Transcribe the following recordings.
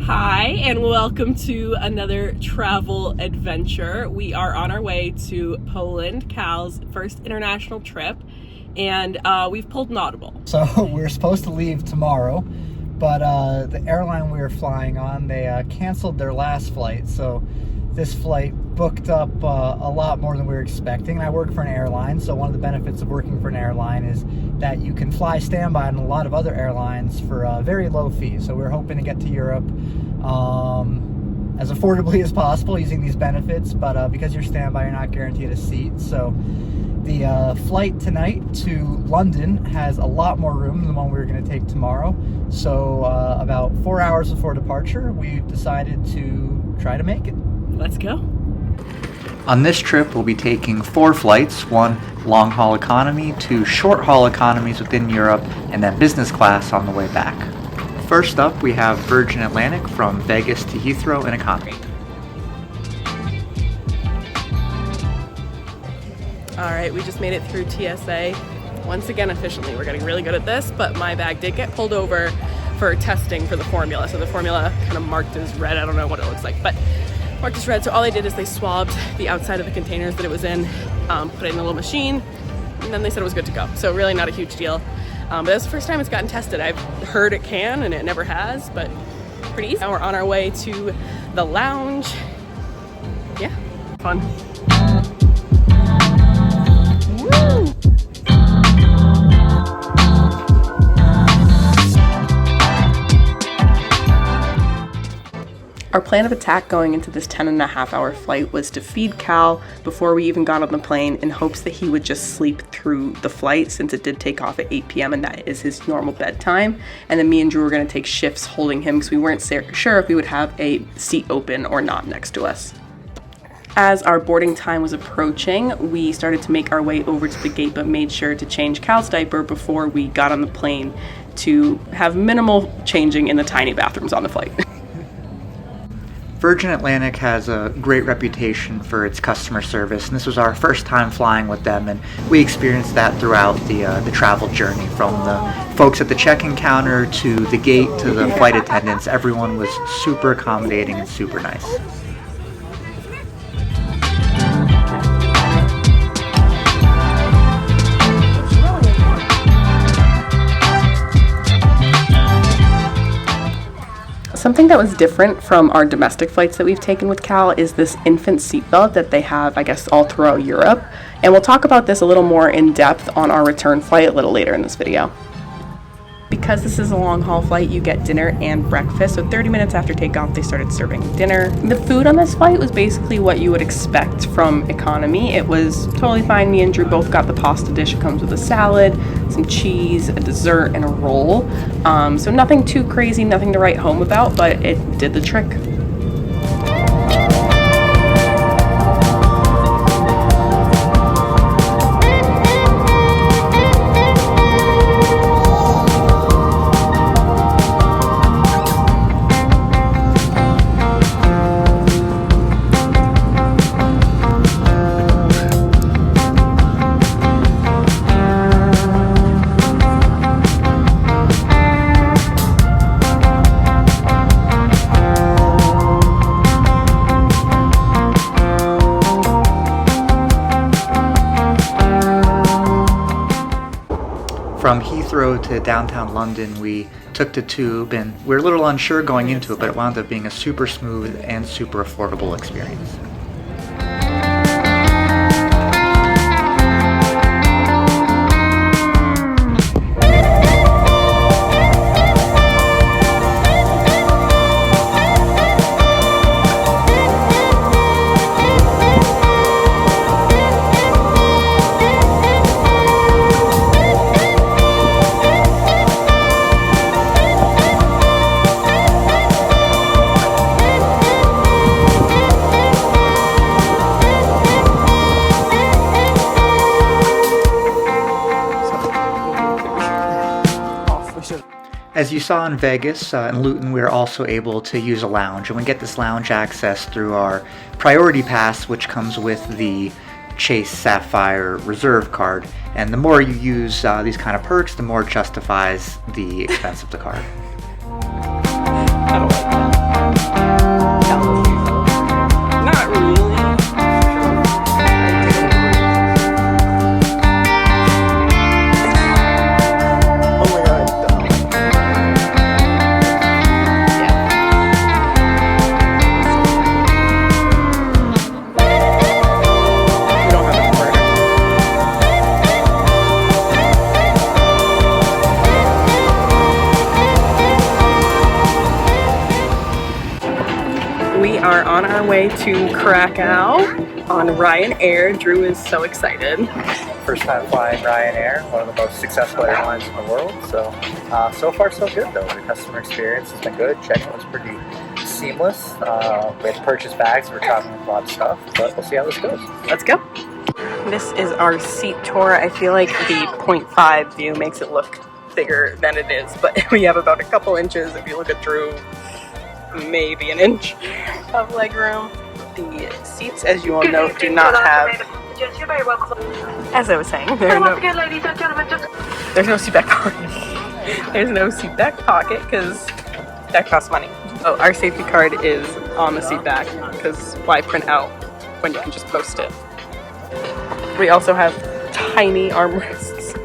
Hi, and welcome to another travel adventure. We are on our way to Poland, Cal's first international trip, and we've pulled an audible. So we're supposed to leave tomorrow, but the airline we were flying on, they canceled their last flight, so this flight booked up a lot more than we were expecting. And I work for an airline, so one of the benefits of working for an airline is that you can fly standby on a lot of other airlines for a very low fees. So we're hoping to get to Europe as affordably as possible using these benefits, but because you're standby, you're not guaranteed a seat. So the flight tonight to London has a lot more room than the one we were going to take tomorrow. So about 4 hours before departure, we've decided to try to make it. Let's go. On this trip, we'll be taking 4 flights, 1 long-haul economy, 2 short-haul economies within Europe, and then business class on the way back. First up, we have Virgin Atlantic from Vegas to Heathrow in economy. All right, we just made it through TSA. Once again, efficiently. We're getting really good at this, but my bag did get pulled over for testing for the formula. So the formula kind of marked as red. I don't know what it looks like, but marked as red. So all they did is they swabbed the outside of the containers that it was in, put it in a little machine, and then they said it was good to go. So really not a huge deal. But that's the first time it's gotten tested. I've heard it can, and it never has, but pretty easy. Now we're on our way to the lounge. Yeah, fun. Woo! Our plan of attack going into this 10.5-hour flight was to feed Cal before we even got on the plane in hopes that he would just sleep through the flight, since it did take off at 8 p.m. and that is his normal bedtime. And then me and Drew were going to take shifts holding him because we weren't sure if we would have a seat open or not next to us. As our boarding time was approaching, we started to make our way over to the gate, but made sure to change Cal's diaper before we got on the plane to have minimal changing in the tiny bathrooms on the flight. Virgin Atlantic has a great reputation for its customer service, and this was our first time flying with them, and we experienced that throughout the travel journey, from the folks at the check-in counter to the gate to the flight attendants. Everyone was super accommodating and super nice. Something that was different from our domestic flights that we've taken with Cal is this infant seatbelt that they have, I guess, all throughout Europe. And we'll talk about this a little more in depth on our return flight a little later in this video. Because this is a long haul flight, you get dinner and breakfast. So 30 minutes after takeoff, they started serving dinner. The food on this flight was basically what you would expect from economy. It was totally fine. Me and Drew both got the pasta dish. It comes with a salad, some cheese, a dessert, and a roll. So nothing too crazy, nothing to write home about, but it did the trick. From Heathrow to downtown London, we took the tube, and we were a little unsure going into it, but it wound up being a super smooth and super affordable experience. As you saw in Vegas and Luton, we were also able to use a lounge, and we get this lounge access through our Priority Pass, which comes with the Chase Sapphire Reserve card. And the more you use these kind of perks, the more it justifies the expense of the card. I don't like that. We are on our way to Krakow on Ryanair. Drew is so excited. First time flying Ryanair, one of the most successful airlines in the world. So far so good though. The customer experience has been good. Check-in was pretty seamless. We had to purchase bags. We're traveling with a lot of stuff, but we'll see how this goes. Let's go. This is our seat tour. I feel like the 0.5 view makes it look bigger than it is, but we have about a couple inches. If you look at Drew, maybe an inch of legroom. The seats, as you all know, do not have, as I was saying, there's no seat back pocket. There's no seat back pocket because that costs money. Oh, our safety card is on the seat back because why print out when you can just post it? We also have tiny armrests,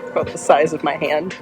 about the size of my hand.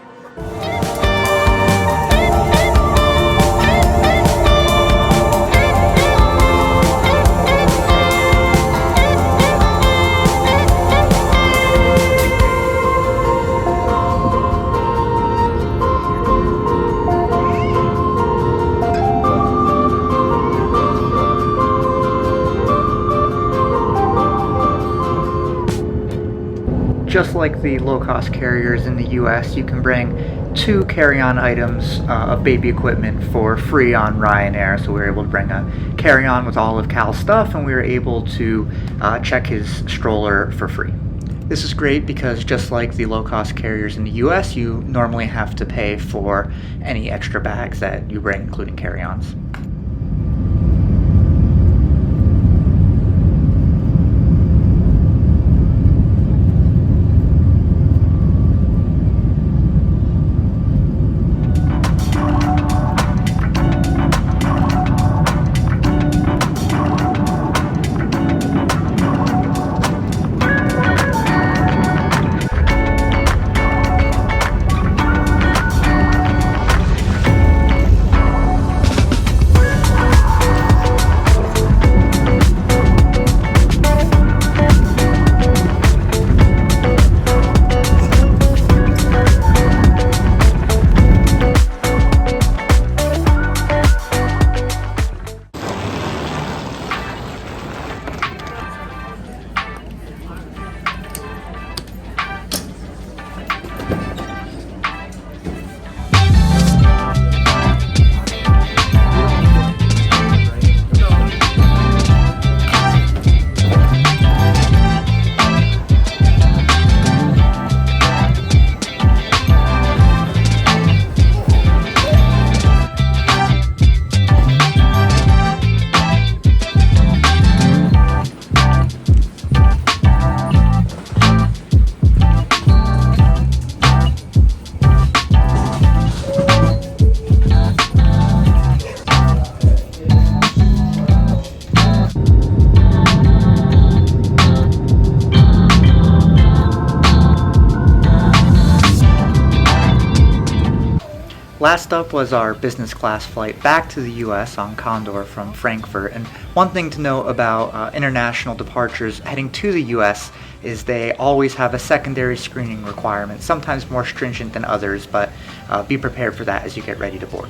Just like the low-cost carriers in the US, you can bring 2 carry-on items of baby equipment for free on Ryanair. So we were able to bring a carry-on with all of Cal's stuff, and we were able to check his stroller for free. This is great because just like the low-cost carriers in the US, you normally have to pay for any extra bags that you bring, including carry-ons. Last up was our business class flight back to the US on Condor from Frankfurt. And one thing to note about international departures heading to the US is they always have a secondary screening requirement, sometimes more stringent than others, but be prepared for that as you get ready to board.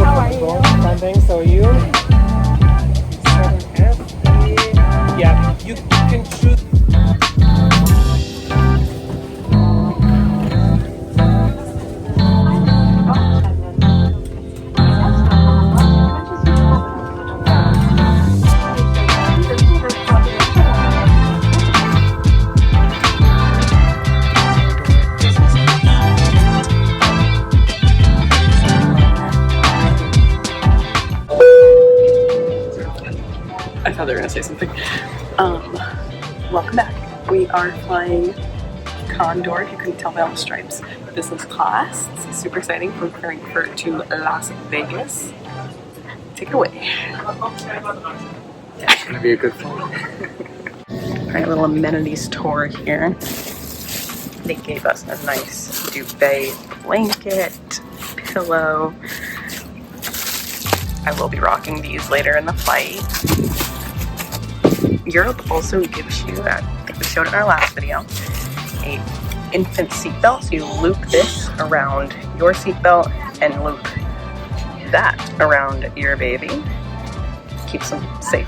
How are you? So you 7F. Yeah, you can choose. I thought they were gonna say something. Welcome back. We are flying Condor, if you couldn't tell by all the stripes, business class. It's super exciting from Frankfurt to Las Vegas. Take it away. It's gonna be a good flight. Alright, a little amenities tour here. They gave us a nice duvet blanket, pillow. I will be rocking these later in the flight. Europe also gives you, I think we showed it in our last video, a infant seatbelt. So you loop this around your seatbelt and loop that around your baby. Keeps them safe.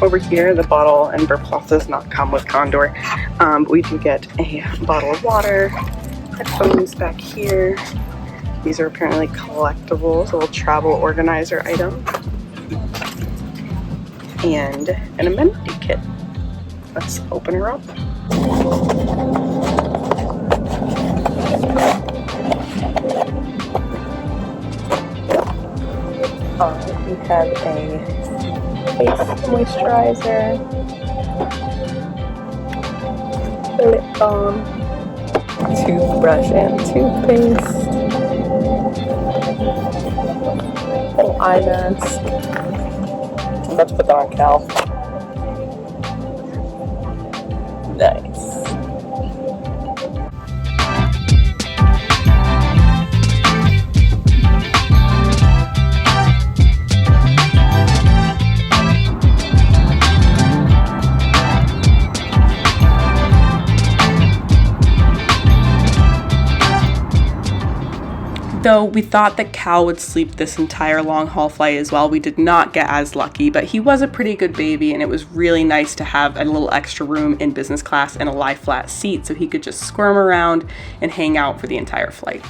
Over here, the bottle and Burp Plus does not come with Condor, but we do get a bottle of water, headphones back here. These are apparently collectibles, a little travel organizer item, and an amenity kit. Let's open her up. We have a face moisturizer, lip balm, toothbrush and toothpaste, little eye mask. I'm about to put that on Cal. Nice. Though we thought that Cal would sleep this entire long haul flight as well, we did not get as lucky, but he was a pretty good baby, and it was really nice to have a little extra room in business class and a lie flat seat so he could just squirm around and hang out for the entire flight.